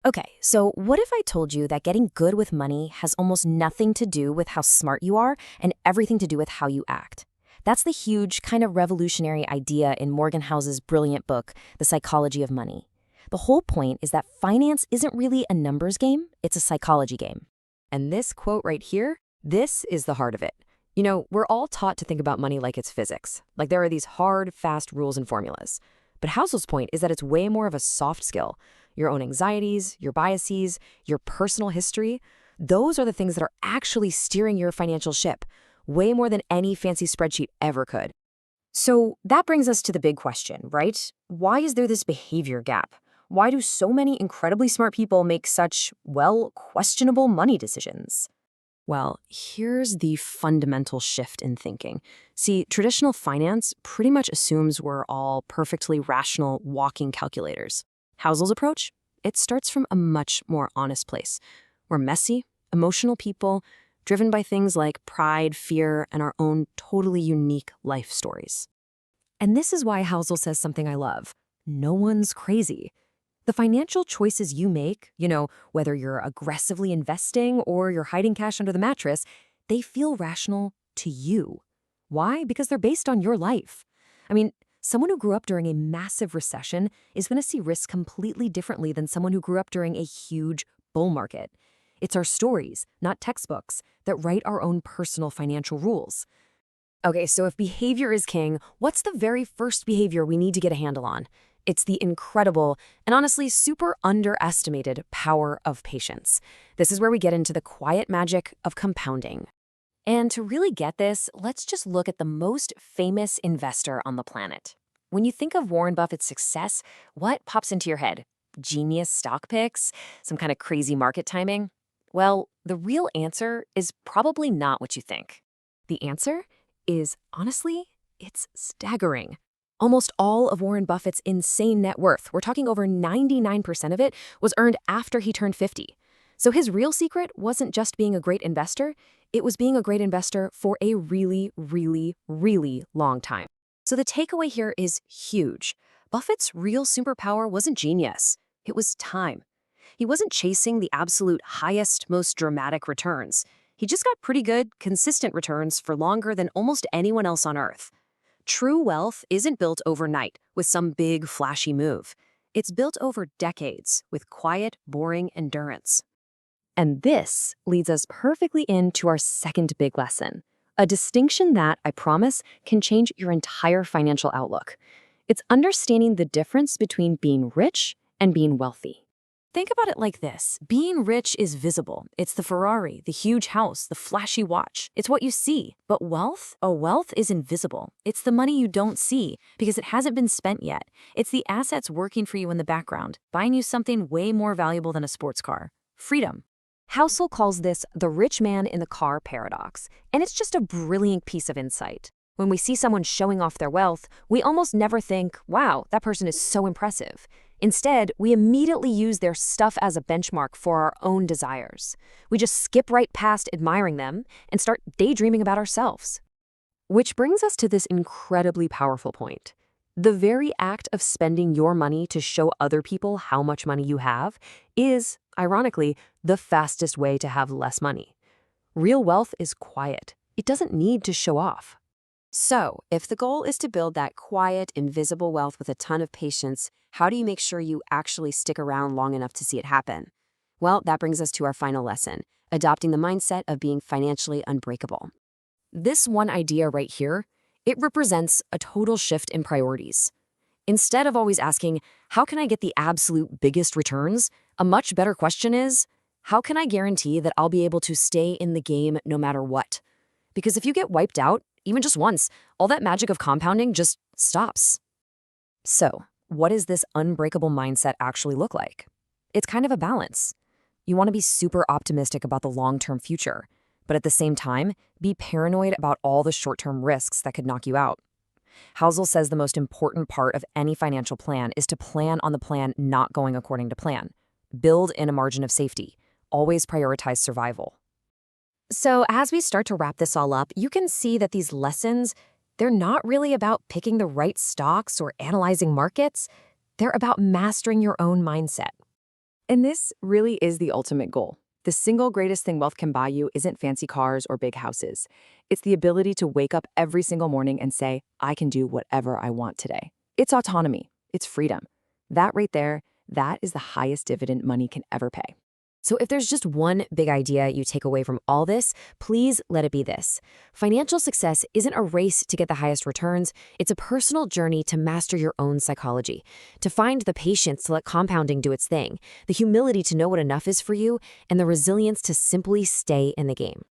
Okay, so what if I told you that getting good with money has almost nothing to do with how smart you are and everything to do with how you act? That's the huge, kind of revolutionary idea in Morgan Housel's brilliant book, The Psychology of Money. The whole point is that finance isn't really a numbers game, it's a psychology game. And this quote right here, this is the heart of it. You know, we're all taught to think about money like it's physics, like there are these hard, fast rules and formulas. But Housel's point is that it's way more of a soft skill. Your own anxieties, your biases, your personal history, those are the things that are actually steering your financial ship, way more than any fancy spreadsheet ever could. So that brings us to the big question, right? Why is there this behavior gap? Why do so many incredibly smart people make such, well, questionable money decisions? Well, here's the fundamental shift in thinking. See, traditional finance pretty much assumes we're all perfectly rational walking calculators. Housel's approach? It starts from a much more honest place. We're messy, emotional people, driven by things like pride, fear, and our own totally unique life stories. And this is why Housel says something I love. No one's crazy. The financial choices you make, whether you're aggressively investing or you're hiding cash under the mattress, they feel rational to you. Why? Because they're based on your life. I mean, someone who grew up during a massive recession is going to see risk completely differently than someone who grew up during a huge bull market. It's our stories, not textbooks, that write our own personal financial rules. Okay, so if behavior is king, what's the very first behavior we need to get a handle on? It's the incredible and honestly super underestimated power of patience. This is where we get into the quiet magic of compounding. And to really get this, let's just look at the most famous investor on the planet. When you think of Warren Buffett's success, what pops into your head? Genius stock picks? Some kind of crazy market timing? Well, the real answer is probably not what you think. The answer is, honestly, it's staggering. Almost all of Warren Buffett's insane net worth, we're talking over 99% of it, was earned after he turned 50. So his real secret wasn't just being a great investor, it was being a great investor for a really, really, really long time. So the takeaway here is huge. Buffett's real superpower wasn't genius, it was time. He wasn't chasing the absolute highest, most dramatic returns. He just got pretty good, consistent returns for longer than almost anyone else on Earth. True wealth isn't built overnight with some big, flashy move. It's built over decades with quiet, boring endurance. And this leads us perfectly into our second big lesson, a distinction that, I promise, can change your entire financial outlook. It's understanding the difference between being rich and being wealthy. Think about it like this. Being rich is visible. It's the Ferrari, the huge house, the flashy watch. It's what you see. But wealth? Oh, wealth is invisible. It's the money you don't see because it hasn't been spent yet. It's the assets working for you in the background, buying you something way more valuable than a sports car. Freedom. Housel calls this the rich man in the car paradox, and it's just a brilliant piece of insight. When we see someone showing off their wealth, we almost never think, wow, that person is so impressive. Instead, we immediately use their stuff as a benchmark for our own desires. We just skip right past admiring them and start daydreaming about ourselves. Which brings us to this incredibly powerful point. The very act of spending your money to show other people how much money you have is, ironically, the fastest way to have less money. Real wealth is quiet. It doesn't need to show off. So, if the goal is to build that quiet, invisible wealth with a ton of patience, how do you make sure you actually stick around long enough to see it happen? Well, that brings us to our final lesson, adopting the mindset of being financially unbreakable. This one idea right here, it represents a total shift in priorities. Instead of always asking, how can I get the absolute biggest returns? A much better question is, how can I guarantee that I'll be able to stay in the game no matter what? Because if you get wiped out, even just once, all that magic of compounding just stops. So, what does this unbreakable mindset actually look like? It's kind of a balance. You want to be super optimistic about the long-term future, but at the same time, be paranoid about all the short-term risks that could knock you out. Housel says the most important part of any financial plan is to plan on the plan not going according to plan. Build in a margin of safety. Always prioritize survival. So as we start to wrap this all up, you can see that these lessons, they're not really about picking the right stocks or analyzing markets. They're about mastering your own mindset. And this really is the ultimate goal. The single greatest thing wealth can buy you isn't fancy cars or big houses. It's the ability to wake up every single morning and say, I can do whatever I want today. It's autonomy. It's freedom. That right there, that is the highest dividend money can ever pay. So if there's just one big idea you take away from all this, please let it be this. Financial success isn't a race to get the highest returns. It's a personal journey to master your own psychology, to find the patience to let compounding do its thing, the humility to know what enough is for you, and the resilience to simply stay in the game.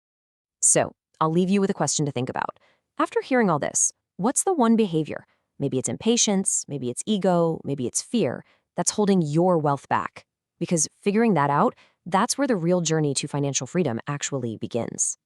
So I'll leave you with a question to think about. After hearing all this, what's the one behavior? Maybe it's impatience, maybe it's ego, maybe it's fear that's holding your wealth back. Because figuring that out, that's where the real journey to financial freedom actually begins.